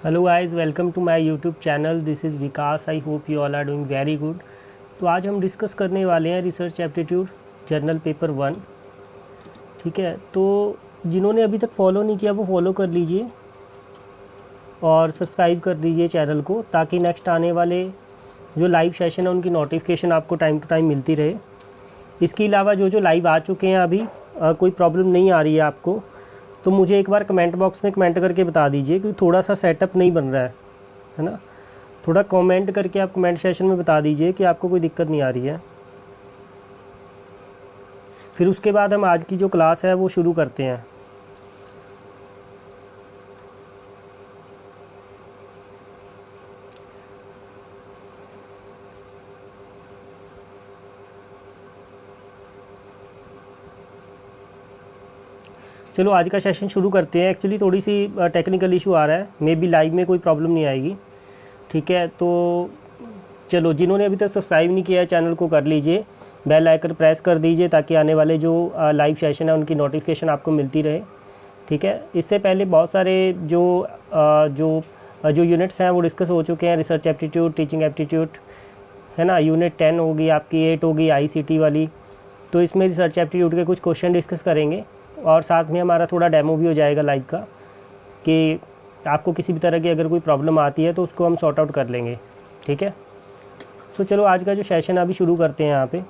Hello guys, welcome to my YouTube channel. This is Vikas. I hope you all are doing very good. तो आज हम discuss करने वाले हैं रिसर्च एप्टीट्यूड जर्नल पेपर 1। ठीक है, तो जिन्होंने अभी तक फॉलो नहीं किया वो फॉलो कर लीजिए और सब्सक्राइब कर दीजिए चैनल को, ताकि नेक्स्ट आने वाले जो लाइव सेशन है उनकी नोटिफिकेशन आपको टाइम टू टाइम मिलती रहे। इसके अलावा जो लाइव आ चुके हैं अभी, कोई प्रॉब्लम नहीं आ रही है आपको तो मुझे एक बार कमेंट बॉक्स में कमेंट करके बता दीजिए कि थोड़ा सा सेटअप नहीं बन रहा है ना। थोड़ा कमेंट करके आप कमेंट सेशन में बता दीजिए कि आपको कोई दिक्कत नहीं आ रही है। फिर उसके बाद हम आज की जो क्लास है वो शुरू करते हैं। चलो आज का सेशन शुरू करते हैं। एक्चुअली थोड़ी सी टेक्निकल इशू आ रहा है, मे बी लाइव में कोई प्रॉब्लम नहीं आएगी। ठीक है, तो चलो जिन्होंने अभी तक सब्सक्राइब नहीं किया है चैनल को कर लीजिए, बेल आइकन प्रेस कर दीजिए ताकि आने वाले जो लाइव सेशन है उनकी नोटिफिकेशन आपको मिलती रहे। ठीक है, इससे पहले बहुत सारे जो यूनिट्स हैं वो डिस्कस हो चुके हैं। रिसर्च एप्टीट्यूड, टीचिंग एप्टीट्यूड है ना, यूनिट 10 होगी आपकी, 8 होगी ICT वाली। तो इसमें रिसर्च एप्टीट्यूड के कुछ क्वेश्चन डिस्कस करेंगे और साथ में हमारा थोड़ा डेमो भी हो जाएगा लाइव का, कि आपको किसी भी तरह की अगर कोई प्रॉब्लम आती है तो उसको हम सॉर्ट आउट कर लेंगे। ठीक है, सो चलो आज का जो सेशन अभी शुरू करते हैं। यहाँ पे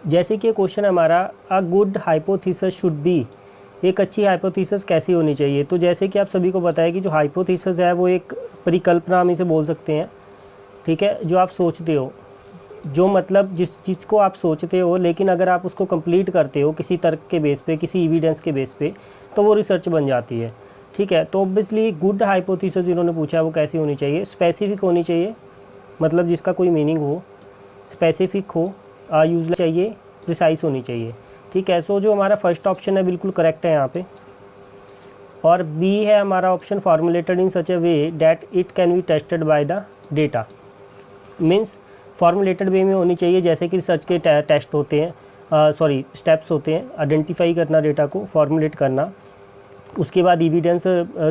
जैसे कि क्वेश्चन हमारा, a good hypothesis should be, एक अच्छी हाइपोथेसिस कैसी होनी चाहिए। तो जैसे कि आप सभी को पता है कि जो हाइपोथेसिस है वो एक परिकल्पना हम इसे बोल सकते हैं। ठीक है, जो आप सोचते हो, जो मतलब जिस चीज़ को आप सोचते हो, लेकिन अगर आप उसको कंप्लीट करते हो किसी तर्क के बेस पे, किसी एविडेंस के बेस पे, तो वो रिसर्च बन जाती है। ठीक है, तो ऑब्वियसली गुड हाइपोथेसिस जिन्होंने पूछा है वो कैसी होनी चाहिए, स्पेसिफिक होनी चाहिए, मतलब जिसका कोई मीनिंग हो, स्पेसिफिक हो, यूजलेस चाहिए, प्रिसाइज होनी चाहिए। ठीक है, सो जो हमारा फर्स्ट ऑप्शन है बिल्कुल करेक्ट है यहाँ पे। और बी है हमारा option, formulated in such a way that it can be tested by the data. Means formulated way में होनी चाहिए, जैसे कि रिसर्च के टेस्ट होते हैं, स्टेप्स होते हैं, आइडेंटिफाई करना डेटा को, फॉर्मुलेट करना, उसके बाद एविडेंस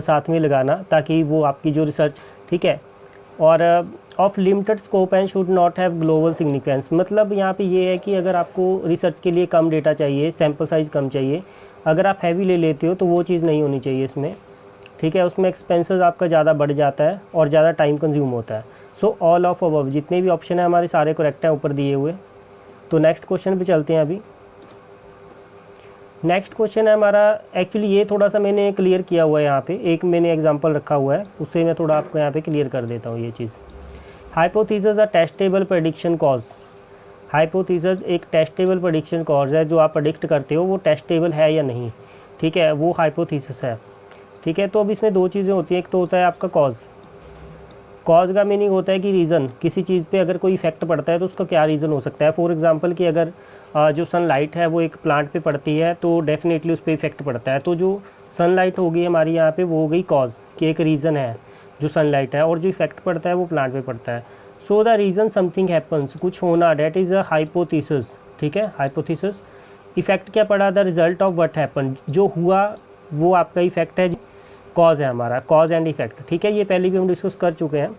साथ में लगाना ताकि वो आपकी जो रिसर्च, ठीक है, और of limited scope and should not have global significance. मतलब यहाँ पे ये है कि अगर आपको रिसर्च के लिए कम डेटा चाहिए, सैम्पल साइज़ कम चाहिए, अगर आप हैवी ले लेते हो तो वो चीज़ नहीं होनी चाहिए इसमें। ठीक है, उसमें एक्सपेंसेस आपका ज़्यादा बढ़ जाता है और ज़्यादा टाइम कंज्यूम होता है। सो ऑल ऑफ अबव, जितने भी ऑप्शन हैं हमारे सारे करेक्ट हैं ऊपर दिए हुए। तो नेक्स्ट क्वेश्चन पे चलते हैं। अभी नेक्स्ट क्वेश्चन है हमारा, एक्चुअली ये थोड़ा सा मैंने क्लियर किया हुआ है यहाँ पे, एक मैंने एग्जांपल रखा हुआ है, उससे मैं थोड़ा आपको यहाँ पे क्लियर कर देता हूँ ये चीज़। हाइपोथेसिस अ टेस्टेबल प्रेडिक्शन कॉज। हाइपोथेसिस एक टेस्टेबल प्रेडिक्शन कॉज है, जो आप प्रेडिक्ट करते हो वो टेस्टेबल है या नहीं। ठीक है, वो हाइपोथेसिस है। ठीक है, तो अब इसमें दो चीज़ें होती हैं, एक तो होता है आपका कॉज। कॉज का मीनिंग होता है कि रीज़न, किसी चीज़ पे अगर कोई इफेक्ट पड़ता है तो उसका क्या रीज़न हो सकता है। फॉर एग्जांपल कि अगर जो सनलाइट है वो एक प्लांट पे पड़ती है तो डेफिनेटली उस पर इफेक्ट पड़ता है। तो जो सनलाइट होगी हमारी यहाँ पे वो हो गई कॉज, कि एक रीज़न है जो सनलाइट है, और जो इफेक्ट पड़ता है वो प्लांट पे पड़ता है। So the reason something happens, कुछ होना, डेट इज़ अ हाइपोथेसिस। ठीक है, हाइपोथेसिस। इफेक्ट क्या पड़ा, the result of what happen, जो हुआ वो आपका इफेक्ट है, कॉज है हमारा, कॉज एंड इफेक्ट। ठीक है, ये पहले भी हम डिस्कस कर चुके हैं।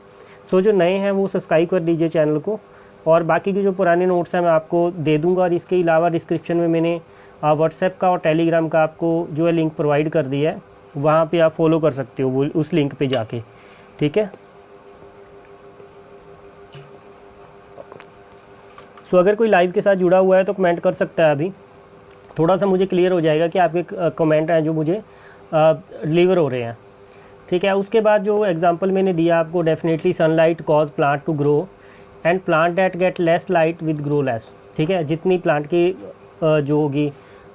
सो जो नए हैं वो सब्सक्राइब कर लीजिए चैनल को, और बाकी के जो पुराने नोट्स हैं मैं आपको दे दूंगा। और इसके अलावा डिस्क्रिप्शन में मैंने व्हाट्सएप का और टेलीग्राम का आपको जो है लिंक प्रोवाइड कर दिया है, वहाँ पे आप फॉलो कर सकते हो वो उस लिंक पे जाके। ठीक है, सो अगर कोई लाइव के साथ जुड़ा हुआ है तो कमेंट कर सकता है। अभी थोड़ा सा मुझे क्लियर हो जाएगा कि आपके कमेंट हैं जो मुझे डिलीवर हो रहे हैं। ठीक है, उसके बाद जो एग्जांपल मैंने दिया आपको, definitely sunlight cause plant to grow and plant that get less light with grow less. ठीक है, जितनी प्लांट की जो होगी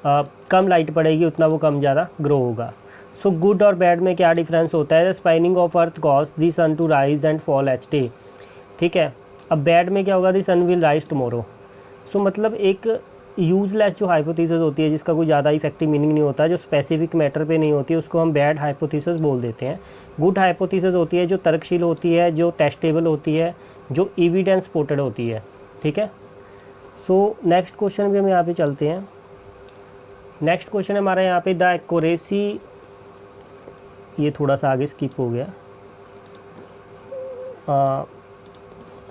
कम लाइट पड़ेगी उतना वो कम ज़्यादा ग्रो होगा। सो गुड और बैड में क्या डिफरेंस होता है, the spinning of earth cause the sun to rise and fall each day. ठीक है, अब बैड में क्या होगा, the sun will rise tomorrow. So मतलब एक यूजलेस जो हाइपोथेसिस होती है, जिसका कोई ज़्यादा इफेक्टिव मीनिंग नहीं होता, जो स्पेसिफिक मैटर पे नहीं होती, उसको हम बैड हाइपोथेसिस बोल देते हैं। गुड हाइपोथेसिस होती है जो तर्कशील होती है, जो टेस्टेबल होती है, जो एविडेंस सपोर्टेड होती है। ठीक है, सो नेक्स्ट क्वेश्चन भी हम यहाँ पे चलते हैं। नेक्स्ट क्वेश्चन हमारा यहाँ पे, द एक्यूरेसी ये थोड़ा सा आगे स्किप हो गया।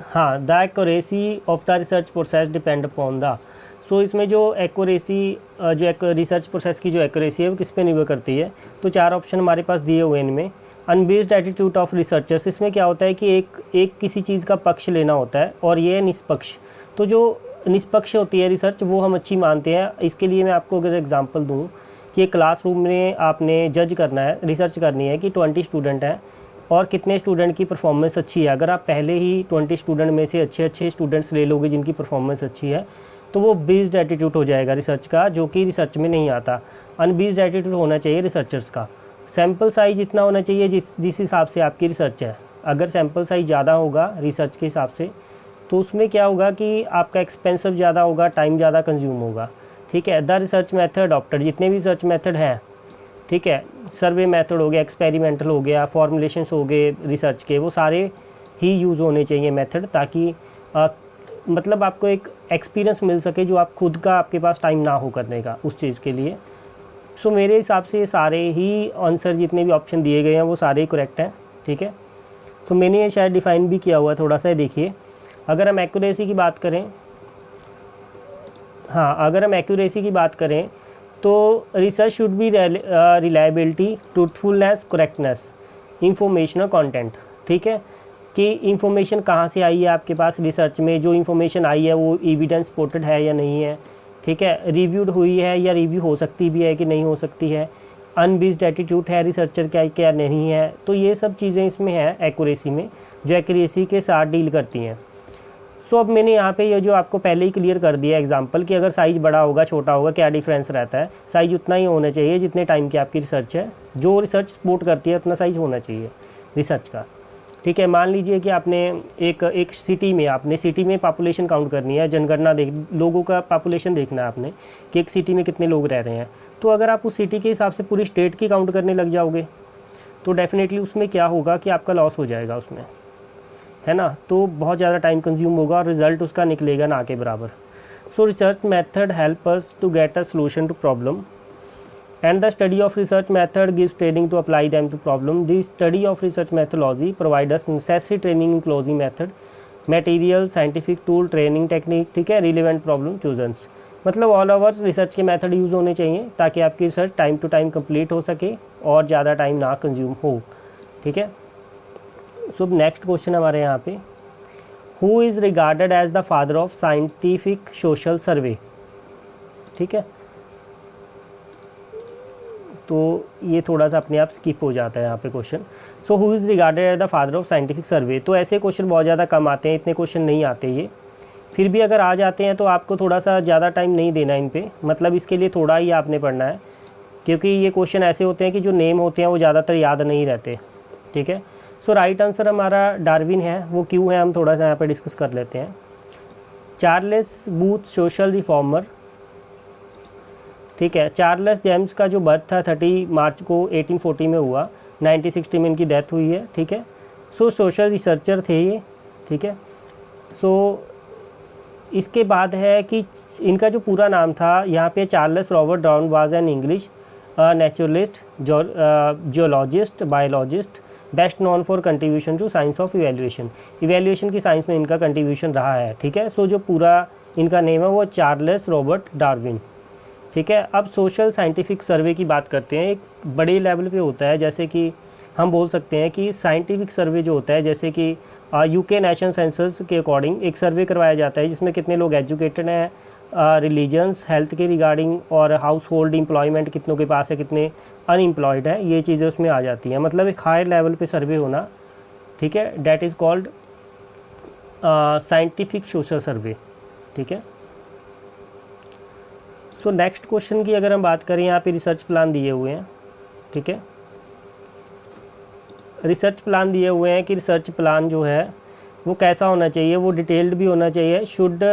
हाँ, the accuracy of the research process depend upon the. So इसमें जो एक्यूरेसी जो एक रिसर्च प्रोसेस की जो एक्यूरेसी है वो किस पे निर्भर करती है। तो 4 ऑप्शन हमारे पास दिए हुए हैं इनमें। अनबेस्ड एटीट्यूड ऑफ रिसर्चर्स, इसमें क्या होता है कि एक किसी चीज़ का पक्ष लेना होता है और ये है निष्पक्ष। तो जो निष्पक्ष होती है रिसर्च वो हम अच्छी मानते हैं। इसके लिए मैं आपको अगर एग्जांपल दूं कि क्लासरूम में आपने जज करना है, रिसर्च करनी है कि 20 स्टूडेंट हैं और कितने स्टूडेंट की परफॉर्मेंस अच्छी है। अगर आप पहले ही 20 स्टूडेंट में से अच्छे स्टूडेंट्स ले लोगे जिनकी परफॉर्मेंस अच्छी है, तो वो बेस्ड एटीट्यूड हो जाएगा रिसर्च का, जो कि रिसर्च में नहीं आता। अनबेस्ड एटीट्यूड होना चाहिए रिसर्चर्स का। सैम्पल साइज इतना होना चाहिए जिस हिसाब से आपकी रिसर्च है। अगर सैम्पल साइज ज़्यादा होगा रिसर्च के हिसाब से तो उसमें क्या होगा कि आपका एक्सपेंसिव ज़्यादा होगा, टाइम ज़्यादा कंज्यूम होगा। ठीक है। द रिसर्च मेथड अडॉप्टेड, जितने भी रिसर्च मेथड हैं, ठीक है, सर्वे मेथड हो गया, एक्सपेरिमेंटल हो गया, फॉर्मुलेशंस हो गए रिसर्च के, वो सारे ही यूज़ होने चाहिए मेथड, ताकि मतलब आपको एक एक्सपीरियंस मिल सके जो आप खुद का आपके पास टाइम ना हो करने का उस चीज़ के लिए। सो मेरे हिसाब से सारे ही आंसर जितने भी ऑप्शन दिए गए हैं वो सारे ही करेक्ट हैं। ठीक है। तो मैंने ये शायद डिफ़ाइन भी किया हुआ है थोड़ा सा, देखिए। अगर हम एक्यूरेसी की बात करें, हाँ, अगर हम एक्यूरेसी की बात करें तो research should be reliability, truthfulness, correctness, information और कंटेंट। ठीक है, कि इंफॉर्मेशन कहाँ से आई है आपके पास रिसर्च में, जो इंफॉर्मेशन आई है वो एविडेंस सपोर्टेड है या नहीं है। ठीक है, रिव्यूड हुई है या रिव्यू हो सकती भी है कि नहीं हो सकती है, अनबेस्ड एटीट्यूड है रिसर्चर क्या क्या नहीं है। तो ये सब चीज़ें इसमें हैं एक्यूरेसी में, जो एक्यूरेसी के साथ डील करती हैं। सो अब मैंने यहाँ पे ये जो आपको पहले ही क्लियर कर दिया एग्जांपल कि अगर साइज़ बड़ा होगा छोटा होगा क्या डिफरेंस रहता है। साइज़ उतना ही होना चाहिए जितने टाइम की आपकी रिसर्च है, जो रिसर्च सपोर्ट करती है उतना साइज़ होना चाहिए रिसर्च का। ठीक है। मान लीजिए कि आपने एक सिटी में, आपने सिटी में पॉपुलेशन काउंट करनी है, जनगणना लोगों का पॉपुलेशन देखना है आपने कि एक सिटी में कितने लोग रह रहे हैं। तो अगर आप उस सिटी के हिसाब से पूरी स्टेट की काउंट करने लग जाओगे तो डेफिनेटली उसमें क्या होगा कि आपका लॉस हो जाएगा उसमें, है ना। तो बहुत ज़्यादा टाइम कंज्यूम होगा और रिज़ल्ट उसका निकलेगा ना के बराबर। So research method help us to get a solution to problem and the study of research method gives training to apply them to problem. The study of research methodology provide us necessary training in closing method, material, scientific tool, training technique, ठीक है, relevant problem choosens। मतलब all over research के method use होने चाहिए ताकि आपकी research time to time complete हो सके और ज़्यादा टाइम ना कंज्यूम हो। ठीक है। सो नेक्स्ट क्वेश्चन हमारे यहाँ पे, who is regarded as the father of scientific social survey. ठीक है, तो ये थोड़ा सा अपने आप स्किप हो जाता है यहाँ पे question. So who is regarded as the father of scientific survey. तो ऐसे क्वेश्चन बहुत ज़्यादा कम आते हैं, इतने क्वेश्चन नहीं आते ये। फिर भी अगर आ जाते हैं तो आपको थोड़ा सा ज़्यादा टाइम नहीं देना इन पे, मतलब इसके लिए थोड़ा ही आपने पढ़ना है, क्योंकि ये क्वेश्चन ऐसे होते हैं कि जो नेम होते हैं वो ज़्यादातर याद नहीं रहते। ठीक है। सो राइट आंसर हमारा डार्विन है। वो क्यों है हम थोड़ा सा यहाँ पर डिस्कस कर लेते हैं। Charles booth social reformer. ठीक है। चार्ल्स जेम्स का जो बर्थ था 30 मार्च को 1840 में हुआ, 1960 में इनकी डेथ हुई है। ठीक है। सो सोशल रिसर्चर थे ये। ठीक है। सो इसके बाद है कि इनका जो पूरा नाम था यहाँ पे, Charles Robert Darwin was an English naturalist, geologist, biologist, best known for contribution to science of evolution. Evolution की साइंस में इनका कंट्रीब्यूशन रहा है। ठीक है। सो जो पूरा इनका नेम है वो चार्ल्स रॉबर्ट डार्विन। ठीक है। अब सोशल साइंटिफिक सर्वे की बात करते हैं। एक बड़े लेवल पे होता है, जैसे कि हम बोल सकते हैं कि साइंटिफिक सर्वे जो होता है, जैसे कि यूके नेशनल सेंसस के अकॉर्डिंग एक सर्वे करवाया जाता है जिसमें कितने लोग एजुकेटेड हैं, रिलीजन्स, हेल्थ के रिगार्डिंग, और हाउस होल्ड एम्प्लॉयमेंट कितनों के पास है, कितने अनएम्प्लॉयड है, ये चीज़ें उसमें आ जाती हैं। मतलब एक हाई लेवल पे सर्वे होना। ठीक है। That is called scientific social survey. ठीक है। सो नेक्स्ट क्वेश्चन की अगर हम बात करें, यहाँ पे रिसर्च प्लान दिए हुए हैं। ठीक है। रिसर्च प्लान दिए हुए हैं कि रिसर्च प्लान जो है वो कैसा होना चाहिए, वो डिटेल्ड भी होना चाहिए। Should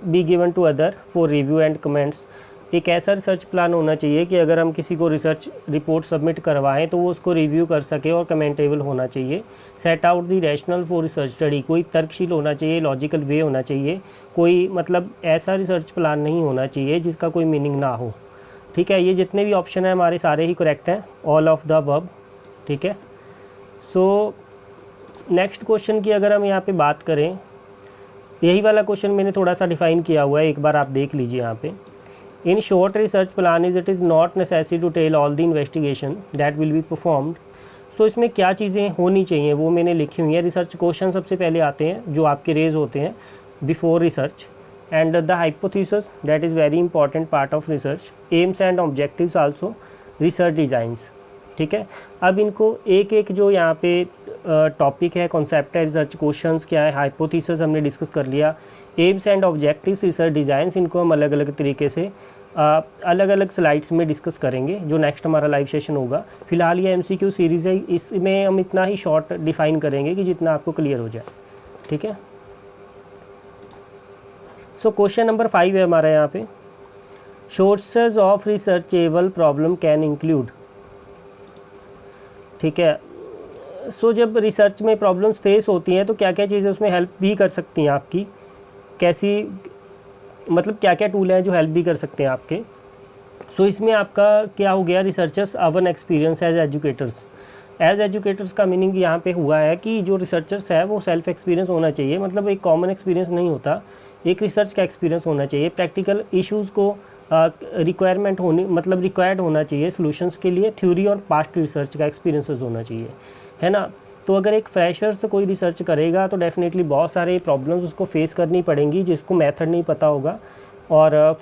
be given to other for review and comments. एक ऐसा रिसर्च प्लान होना चाहिए कि अगर हम किसी को रिसर्च रिपोर्ट सबमिट करवाएं तो वो उसको रिव्यू कर सके और कमेंटेबल होना चाहिए। Set out the rational for research study. कोई तर्कशील होना चाहिए, लॉजिकल वे होना चाहिए। कोई मतलब ऐसा रिसर्च प्लान नहीं होना चाहिए जिसका कोई मीनिंग ना हो। ठीक है। ये जितने भी ऑप्शन हैं हमारे सारे ही करेक्ट हैं, ऑल ऑफ द अबव। ठीक है। सो नेक्स्ट क्वेश्चन की अगर हम यहाँ पे बात करें, यही वाला क्वेश्चन मैंने थोड़ा सा डिफाइन किया हुआ है, एक बार आप देख लीजिए यहाँ पे। In short research plan is it is not necessary to tell all the investigation that will be performed. So इसमें क्या चीज़ें होनी चाहिए वो मैंने लिखी हुई हैं। रिसर्च क्वेश्चन सबसे पहले आते हैं जो आपके रेज होते हैं before research, and the hypothesis that is very important part of research, AIIMS and objectives also, research designs. ठीक है, अब इनको एक एक जो यहाँ पे टॉपिक है, कॉन्सेप्ट है, रिसर्च क्वेश्चंस क्या है, हाइपोथेसिस हमने डिस्कस कर लिया, AIIMS and objectives, research designs, इनको हम अलग अलग तरीके से अलग अलग स्लाइड्स में डिस्कस करेंगे जो नेक्स्ट हमारा लाइव सेशन होगा। फिलहाल ये एमसीक्यू सीरीज़ है, इसमें हम इतना ही शॉर्ट डिफाइन करेंगे कि जितना आपको क्लियर हो जाए। ठीक है, सो क्वेश्चन नंबर 5 है हमारा यहाँ पे, sources of researchable problem can include. ठीक है, सो जब रिसर्च में प्रॉब्लम्स फेस होती हैं तो क्या क्या चीज़ें उसमें हेल्प भी कर सकती हैं आपकी, कैसी, मतलब क्या क्या टूल हैं जो हेल्प भी कर सकते हैं आपके। सो इसमें आपका क्या हो गया, researchers own experience as educators. As educators का मीनिंग यहाँ पे हुआ है कि जो रिसर्चर्स है वो सेल्फ एक्सपीरियंस होना चाहिए, मतलब एक कॉमन एक्सपीरियंस नहीं होता, एक रिसर्च का एक्सपीरियंस होना चाहिए। प्रैक्टिकल इश्यूज़ को रिक्वायरमेंट होनी, मतलब रिक्वायर्ड होना चाहिए सॉल्यूशंस के लिए, थ्योरी और पास्ट रिसर्च का एक्सपीरियंसेस होना चाहिए, है ना। तो अगर एक फ्रेशर्स कोई रिसर्च करेगा तो डेफिनेटली बहुत सारे प्रॉब्लम्स उसको फेस करनी पड़ेंगी, जिसको मेथड नहीं पता होगा और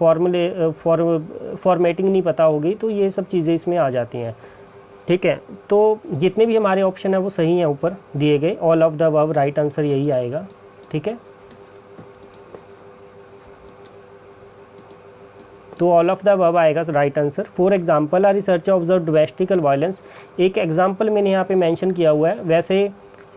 फॉर्मेटिंग नहीं पता होगी, तो ये सब चीज़ें इसमें आ जाती हैं। ठीक है, तो जितने भी हमारे ऑप्शन हैं वो सही हैं ऊपर दिए गए, all of the above, right answer यही आएगा। ठीक है, तो ऑल ऑफ द अबव आएगा right answer. For example, our research observe domestic violence, एक एग्जांपल मैंने यहाँ पे मेंशन किया हुआ है, वैसे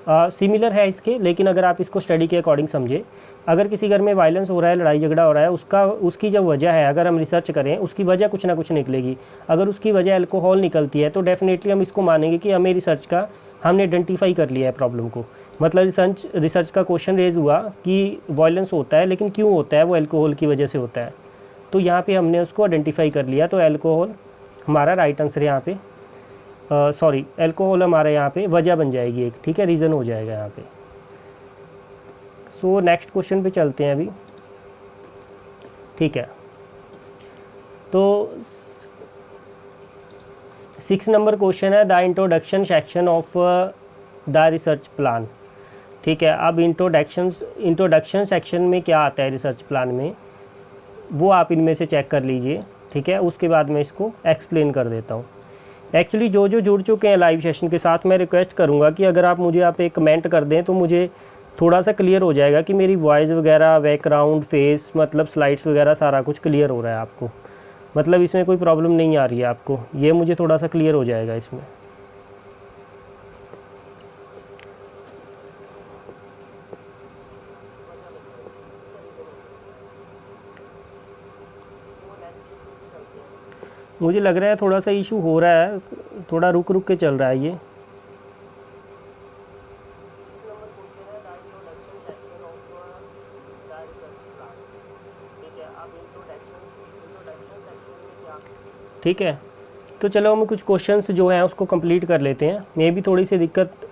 सिमिलर है इसके, लेकिन अगर आप इसको स्टडी के अकॉर्डिंग समझे, अगर किसी घर में वायलेंस हो रहा है, लड़ाई झगड़ा हो रहा है, उसकी जो वजह है, अगर हम रिसर्च करें उसकी वजह कुछ ना कुछ निकलेगी। अगर उसकी वजह अल्कोहल निकलती है तो डेफिनेटली हम इसको मानेंगे कि हमें रिसर्च का, हमने आइडेंटिफाई कर लिया है प्रॉब्लम को। मतलब रिसर्च का क्वेश्चन रेज हुआ कि वायलेंस होता है, लेकिन क्यों होता है, वो अल्कोहल की वजह से होता है, तो यहाँ पे हमने उसको आइडेंटिफाई कर लिया, तो अल्कोहल हमारा राइट आंसर यहाँ पे, सॉरी अल्कोहल हमारा यहाँ पे वजह बन जाएगी एक। ठीक है, रीज़न हो जाएगा यहाँ पे। सो नेक्स्ट क्वेश्चन पे चलते हैं अभी। ठीक है, तो 6 नंबर क्वेश्चन है, the introduction section of the research plan. ठीक है, अब इंट्रोडक्शन सेक्शन में क्या आता है रिसर्च प्लान में, वो आप इनमें से चेक कर लीजिए। ठीक है, उसके बाद मैं इसको एक्सप्लेन कर देता हूँ। एक्चुअली जो जुड़ चुके हैं लाइव सेशन के साथ, मैं रिक्वेस्ट करूँगा कि अगर आप मुझे एक कमेंट कर दें तो मुझे थोड़ा सा क्लियर हो जाएगा कि मेरी वॉइस वगैरह, बैकग्राउंड, फेस, मतलब स्लाइड्स वगैरह सारा कुछ क्लियर हो रहा है आपको, मतलब इसमें कोई प्रॉब्लम नहीं आ रही है आपको, ये मुझे थोड़ा सा क्लियर हो जाएगा इसमें। मुझे लग रहा है थोड़ा सा इशू हो रहा है, थोड़ा रुक रुक के चल रहा है ये। ठीक है, तो चलो हम कुछ क्वेश्चंस जो हैं उसको कंप्लीट कर लेते हैं। मे भी थोड़ी सी दिक्कत